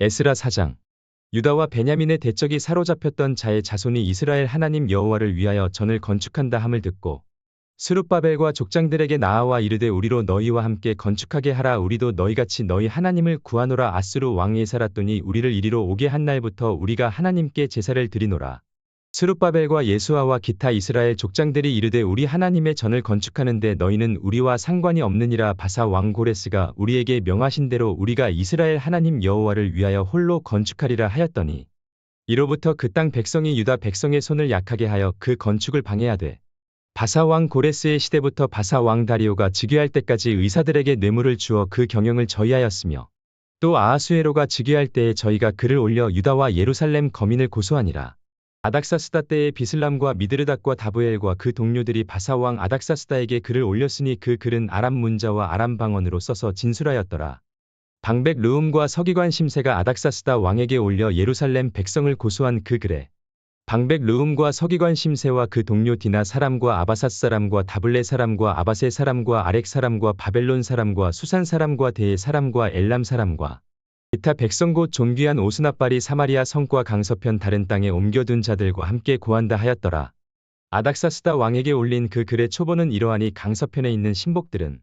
에스라 4장. 유다와 베냐민의 대적이 사로잡혔던 자의 자손이 이스라엘 하나님 여호와를 위하여 전을 건축한다 함을 듣고 스룹바벨과 족장들에게 나아와 이르되 우리로 너희와 함께 건축하게 하라. 우리도 너희같이 너희 하나님을 구하노라. 아수르 왕 예사랐더니 우리를 이리로 오게 한 날부터 우리가 하나님께 제사를 드리노라. 스룹바벨과 예수아와 기타 이스라엘 족장들이 이르되 우리 하나님의 전을 건축하는데 너희는 우리와 상관이 없느니라. 바사 왕 고레스가 우리에게 명하신 대로 우리가 이스라엘 하나님 여호와를 위하여 홀로 건축하리라 하였더니 이로부터 그 땅 백성이 유다 백성의 손을 약하게 하여 그 건축을 방해하되 바사 왕 고레스의 시대부터 바사 왕 다리오가 즉위할 때까지 의사들에게 뇌물을 주어 그 경영을 저희하였으며 또 아하수에로가 즉위할 때에 저희가 그를 올려 유다와 예루살렘 거민을 고소하니라. 아닥사스다 때에 비슬람과 미드르닷과 다브엘과 그 동료들이 바사 왕 아닥사스다에게 글을 올렸으니 그 글은 아람 문자와 아람 방언으로 써서 진술하였더라. 방백 르움과 서기관 심세가 아닥사스다 왕에게 올려 예루살렘 백성을 고소한 그 글에 방백 르움과 서기관 심세와 그 동료 디나 사람과 아바삿 사람과 다블레 사람과 아바세 사람과 아렉 사람과 바벨론 사람과 수산 사람과 데에 사람과 엘람 사람과 기타 백성 곧 존귀한 오스나빨이 사마리아 성과 강서편 다른 땅에 옮겨둔 자들과 함께 고한다 하였더라. 아닥사스다 왕에게 올린 그 글의 초본은 이러하니 강서편에 있는 신복들은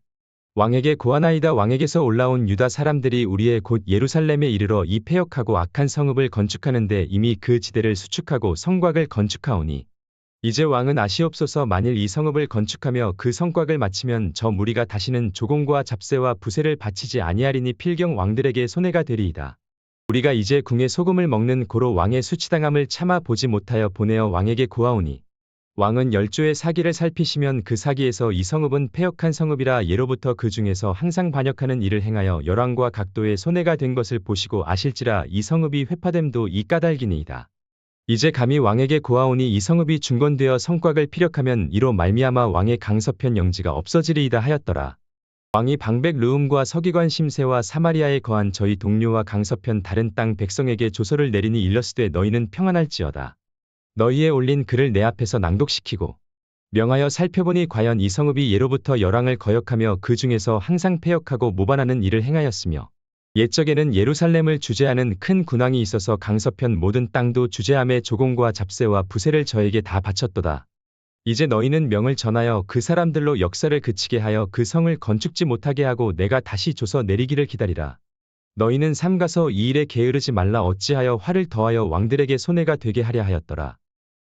왕에게 고하나이다. 왕에게서 올라온 유다 사람들이 우리의 곧 예루살렘에 이르러 이 패역하고 악한 성읍을 건축하는데 이미 그 지대를 수축하고 성곽을 건축하오니 이제 왕은 아시옵소서. 만일 이 성읍을 건축하며 그 성곽을 마치면 저 무리가 다시는 조공과 잡세와 부세를 바치지 아니하리니 필경 왕들에게 손해가 되리이다. 우리가 이제 궁에 소금을 먹는 고로 왕의 수치당함을 참아 보지 못하여 보내어 왕에게 고하오니 왕은 열조의 사기를 살피시면 그 사기에서 이 성읍은 패역한 성읍이라 예로부터 그 중에서 항상 반역하는 일을 행하여 열왕과 각도의 손해가 된 것을 보시고 아실지라. 이 성읍이 회파됨도 이 까닭이니이다. 이제 감히 왕에게 고하오니 이 성읍이 중건되어 성곽을 피력하면 이로 말미암아 왕의 강서편 영지가 없어지리이다 하였더라. 왕이 방백 르움과 서기관 심세와 사마리아에 거한 저희 동료와 강서편 다른 땅 백성에게 조서를 내리니 일러스되 너희는 평안할지어다. 너희의 올린 글을 내 앞에서 낭독시키고 명하여 살펴보니 과연 이 성읍이 예로부터 열왕을 거역하며 그 중에서 항상 패역하고 모반하는 일을 행하였으며 옛적에는 예루살렘을 주재하는 큰 군왕이 있어서 강서편 모든 땅도 주재함에 조공과 잡세와 부세를 저에게 다 바쳤도다. 이제 너희는 명을 전하여 그 사람들로 역사를 그치게 하여 그 성을 건축지 못하게 하고 내가 다시 조서 내리기를 기다리라. 너희는 삼가서 이 일에 게으르지 말라. 어찌하여 화를 더하여 왕들에게 손해가 되게 하랴 하였더라.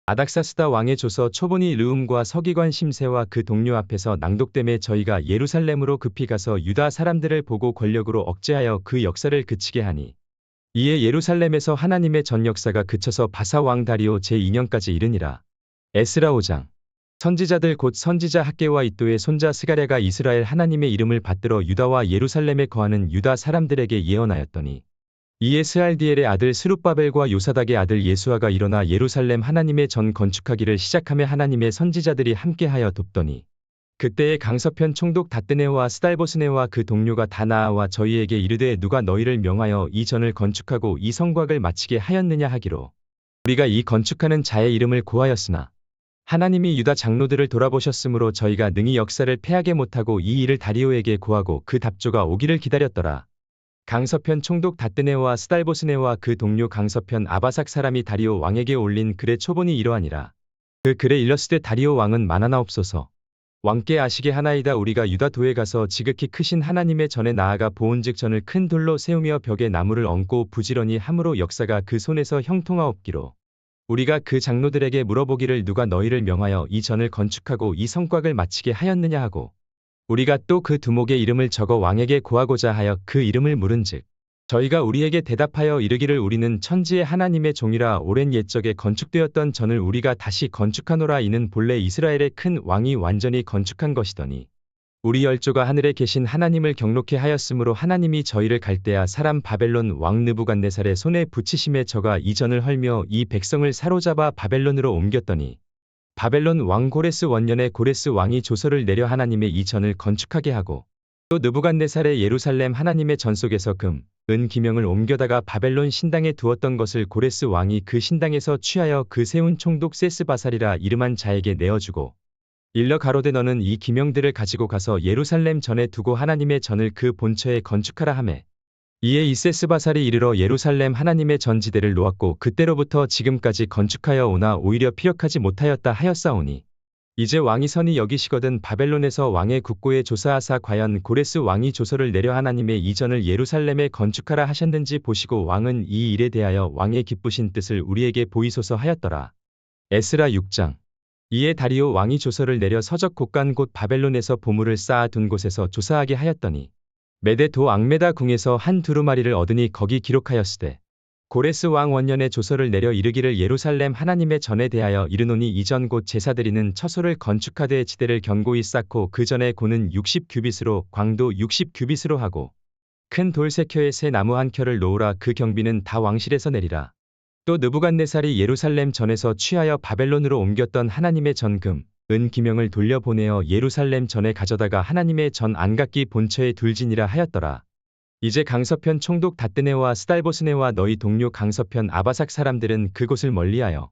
아닥사스다 왕의 조서 초본이 르움과 서기관 심세와 그 동료 앞에서 낭독됨에 저희가 예루살렘으로 급히 가서 유다 사람들을 보고 권력으로 억제하여 그 역사를 그치게 하니 이에 예루살렘에서 하나님의 전 역사가 그쳐서 바사 왕 다리오 제2년까지 이르니라. 에스라 5장. 선지자들 곧 선지자 학개와 이도의 손자 스가랴가 이스라엘 하나님의 이름을 받들어 유다와 예루살렘에 거하는 유다 사람들에게 예언하였더니 이에 스알디엘의 아들 스룹바벨과 요사닥의 아들 예수아가 일어나 예루살렘 하나님의 전 건축하기를 시작하며 하나님의 선지자들이 함께하여 돕더니 그때에 강서편 총독 다뜨네와 스달보스네와 그 동료가 다 나아와 저희에게 이르되 누가 너희를 명하여 이 전을 건축하고 이 성곽을 마치게 하였느냐 하기로 우리가 이 건축하는 자의 이름을 고하였으나 하나님이 유다 장로들을 돌아보셨으므로 저희가 능히 역사를 패하게 못하고 이 일을 다리오에게 고하고 그 답조가 오기를 기다렸더라. 강서편 총독 다뜨네와 스달보스네와 그 동료 강서편 아바삭 사람이 다리오 왕에게 올린 글의 초본이 이러하니라. 그 글에 일렀으되 다리오 왕은 만하나옵소서. 왕께 아시게 하나이다. 우리가 유다 도에 가서 지극히 크신 하나님의 전에 나아가 보온즉 전을 큰 돌로 세우며 벽에 나무를 얹고 부지런히 함으로 역사가 그 손에서 형통하옵기로 우리가 그 장로들에게 물어보기를 누가 너희를 명하여 이 전을 건축하고 이 성곽을 마치게 하였느냐 하고 우리가 또 그 두목의 이름을 적어 왕에게 고하고자 하여 그 이름을 물은즉 저희가 우리에게 대답하여 이르기를 우리는 천지의 하나님의 종이라. 오랜 옛적에 건축되었던 전을 우리가 다시 건축하노라. 이는 본래 이스라엘의 큰 왕이 완전히 건축한 것이더니 우리 열조가 하늘에 계신 하나님을 경록해 하였으므로 하나님이 저희를 갈대아 사람 바벨론 왕 느부갓네살의 손에 붙이심에 저가 이 전을 헐며 이 백성을 사로잡아 바벨론으로 옮겼더니 바벨론 왕 고레스 원년에 고레스 왕이 조서를 내려 하나님의 이 전을 건축하게 하고 또 느부갓네살의 예루살렘 하나님의 전 속에서 금, 은 기명을 옮겨다가 바벨론 신당에 두었던 것을 고레스 왕이 그 신당에서 취하여 그 세운 총독 세스바살이라 이름한 자에게 내어주고 일러 가로되 너는 이 기명들을 가지고 가서 예루살렘 전에 두고 하나님의 전을 그 본처에 건축하라 하매 이에 이세스바살이 이르러 예루살렘 하나님의 전지대를 놓았고 그때로부터 지금까지 건축하여 오나 오히려 피력하지 못하였다 하였사오니 이제 왕이 선히 여기시거든 바벨론에서 왕의 국고에 조사하사 과연 고레스 왕이 조서를 내려 하나님의 이전을 예루살렘에 건축하라 하셨는지 보시고 왕은 이 일에 대하여 왕의 기쁘신 뜻을 우리에게 보이소서 하였더라. 에스라 6장. 이에 다리오 왕이 조서를 내려 서적 곳간 곧 바벨론에서 보물을 쌓아 둔 곳에서 조사하게 하였더니 메데 도 앙메다 궁에서 한 두루마리를 얻으니 거기 기록하였으되 고레스 왕 원년에 조서를 내려 이르기를 예루살렘 하나님의 전에 대하여 이르노니 이전 곧 제사드리는 처소를 건축하되 지대를 견고히 쌓고 그 전에 고는 60규빗으로 광도 60규빗으로 하고 큰 돌 3켜에 새 나무 1켜를 놓으라. 그 경비는 다 왕실에서 내리라. 또 느부갓네살이 예루살렘 전에서 취하여 바벨론으로 옮겼던 하나님의 전금 은 기명을 돌려보내어 예루살렘 전에 가져다가 하나님의 전 안각기 본처에 둘지니라 하였더라. 이제 강서편 총독 다뜨네와 스달보스네와 너희 동료 강서편 아바삭 사람들은 그곳을 멀리하여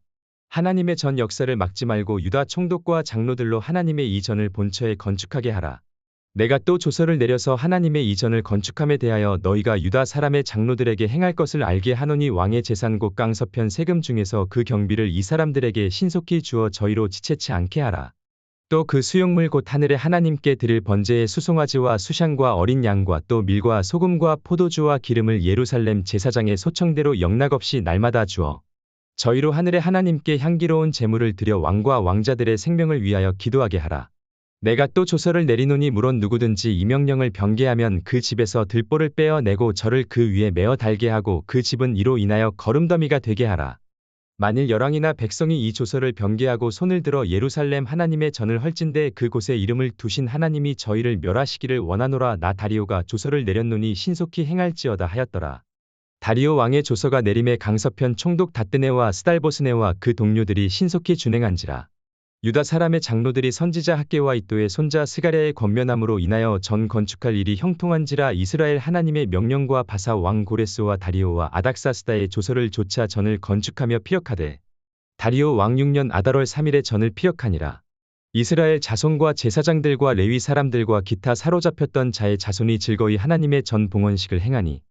하나님의 전 역사를 막지 말고 유다 총독과 장로들로 하나님의 이전을 본처에 건축하게 하라. 내가 또 조서를 내려서 하나님의 이전을 건축함에 대하여 너희가 유다 사람의 장로들에게 행할 것을 알게 하노니 왕의 재산 곧 강서편 세금 중에서 그 경비를 이 사람들에게 신속히 주어 저희로 지체치 않게 하라. 또 그 수용물 곧 하늘의 하나님께 드릴 번제의 수송아지와 수샹과 어린 양과 또 밀과 소금과 포도주와 기름을 예루살렘 제사장의 소청대로 영락없이 날마다 주어 저희로 하늘의 하나님께 향기로운 제물을 드려 왕과 왕자들의 생명을 위하여 기도하게 하라. 내가 또 조서를 내리노니 물론 누구든지 이 명령을 변개하면 그 집에서 들보를 빼어내고 저를 그 위에 메어 달게 하고 그 집은 이로 인하여 거름더미가 되게 하라. 만일 열왕이나 백성이 이 조서를 변개하고 손을 들어 예루살렘 하나님의 전을 헐진대 그곳에 이름을 두신 하나님이 저희를 멸하시기를 원하노라. 나 다리오가 조서를 내렸노니 신속히 행할지어다 하였더라. 다리오 왕의 조서가 내림에 강서편 총독 다뜨네와 스달보스네와 그 동료들이 신속히 준행한지라. 유다 사람의 장로들이 선지자 학개와 이또의 손자 스가랴의 권면함으로 인하여 전 건축할 일이 형통한지라. 이스라엘 하나님의 명령과 바사 왕 고레스와 다리오와 아닥사스다의 조서를 조차 전을 건축하며 피력하되 다리오 왕 6년 아달월 3일에 전을 피력하니라. 이스라엘 자손과 제사장들과 레위 사람들과 기타 사로잡혔던 자의 자손이 즐거이 하나님의 전 봉헌식을 행하니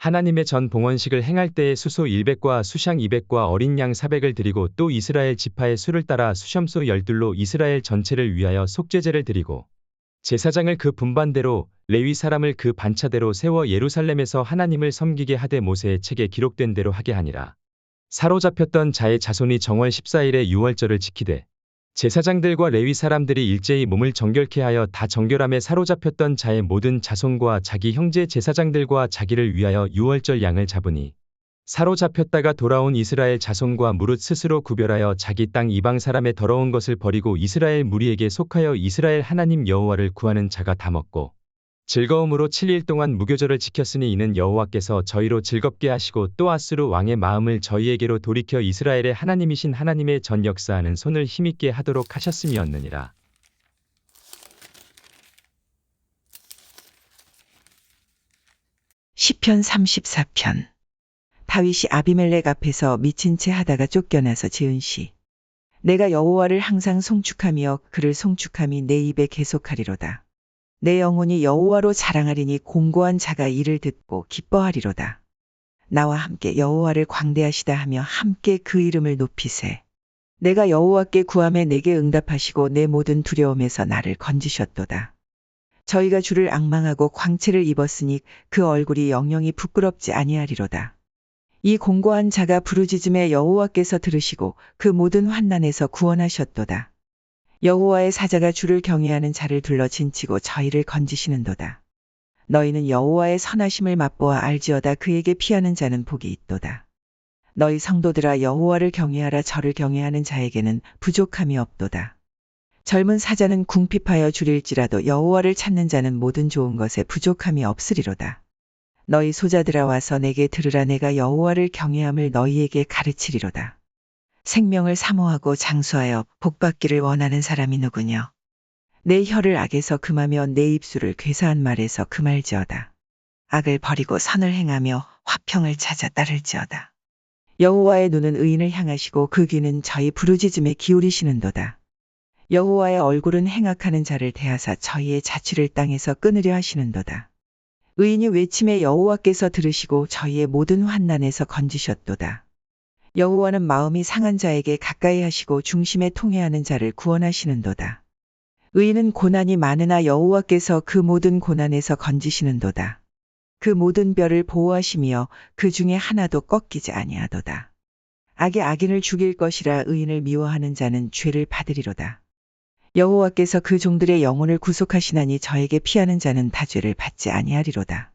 하나님의 전 봉헌식을 행할 때에 수소 100과 수샹 200과 어린 양 400을 드리고 또 이스라엘 지파의 수를 따라 수염소 12로 이스라엘 전체를 위하여 속죄제를 드리고 제사장을 그 분반대로 레위 사람을 그 반차대로 세워 예루살렘에서 하나님을 섬기게 하되 모세의 책에 기록된 대로 하게 하니라. 사로잡혔던 자의 자손이 정월 14일에 유월절을 지키되 제사장들과 레위 사람들이 일제히 몸을 정결케 하여 다 정결함에 사로잡혔던 자의 모든 자손과 자기 형제 제사장들과 자기를 위하여 유월절 양을 잡으니 사로잡혔다가 돌아온 이스라엘 자손과 무릇 스스로 구별하여 자기 땅 이방 사람의 더러운 것을 버리고 이스라엘 무리에게 속하여 이스라엘 하나님 여호와를 구하는 자가 다 먹고 즐거움으로 7일 동안 무교절을 지켰으니 이는 여호와께서 저희로 즐겁게 하시고 또 아수르 왕의 마음을 저희에게로 돌이켜 이스라엘의 하나님이신 하나님의 전 역사하는 손을 힘있게 하도록 하셨음이었느니라. 시편 34편. 다윗이 아비멜렉 앞에서 미친 채 하다가 쫓겨나서 지은 시. 내가 여호와를 항상 송축하며 그를 송축함이 내 입에 계속하리로다. 내 영혼이 여호와로 자랑하리니 공고한 자가 이를 듣고 기뻐하리로다. 나와 함께 여호와를 광대하시다 하며 함께 그 이름을 높이세. 내가 여호와께 구함에 내게 응답하시고 내 모든 두려움에서 나를 건지셨도다. 저희가 주를 앙망하고 광채를 입었으니 그 얼굴이 영영이 부끄럽지 아니하리로다. 이 공고한 자가 부르짖음에 여호와께서 들으시고 그 모든 환난에서 구원하셨도다. 여호와의 사자가 주를 경외하는 자를 둘러 진치고 저희를 건지시는도다. 너희는 여호와의 선하심을 맛보아 알지어다. 그에게 피하는 자는 복이 있도다. 너희 성도들아 여호와를 경외하라. 저를 경외하는 자에게는 부족함이 없도다. 젊은 사자는 궁핍하여 줄일지라도 여호와를 찾는 자는 모든 좋은 것에 부족함이 없으리로다. 너희 소자들아 와서 내게 들으라. 내가 여호와를 경외함을 너희에게 가르치리로다. 생명을 사모하고 장수하여 복받기를 원하는 사람이 누구뇨? 내 혀를 악에서 금하며 내 입술을 괴사한 말에서 금할지어다. 악을 버리고 선을 행하며 화평을 찾아 따를지어다. 여호와의 눈은 의인을 향하시고 그 귀는 저희 부르짖음에 기울이시는도다. 여호와의 얼굴은 행악하는 자를 대하사 저희의 자취를 땅에서 끊으려 하시는도다. 의인이 외침에 여호와께서 들으시고 저희의 모든 환난에서 건지셨도다. 여호와는 마음이 상한 자에게 가까이 하시고 중심에 통회하는 자를 구원하시는도다. 의인은 고난이 많으나 여호와께서 그 모든 고난에서 건지시는도다. 그 모든 뼈를 보호하시며 그 중에 하나도 꺾이지 아니하도다. 악이 악인을 죽일 것이라 의인을 미워하는 자는 죄를 받으리로다. 여호와께서 그 종들의 영혼을 구속하시나니 저에게 피하는 자는 다 죄를 받지 아니하리로다.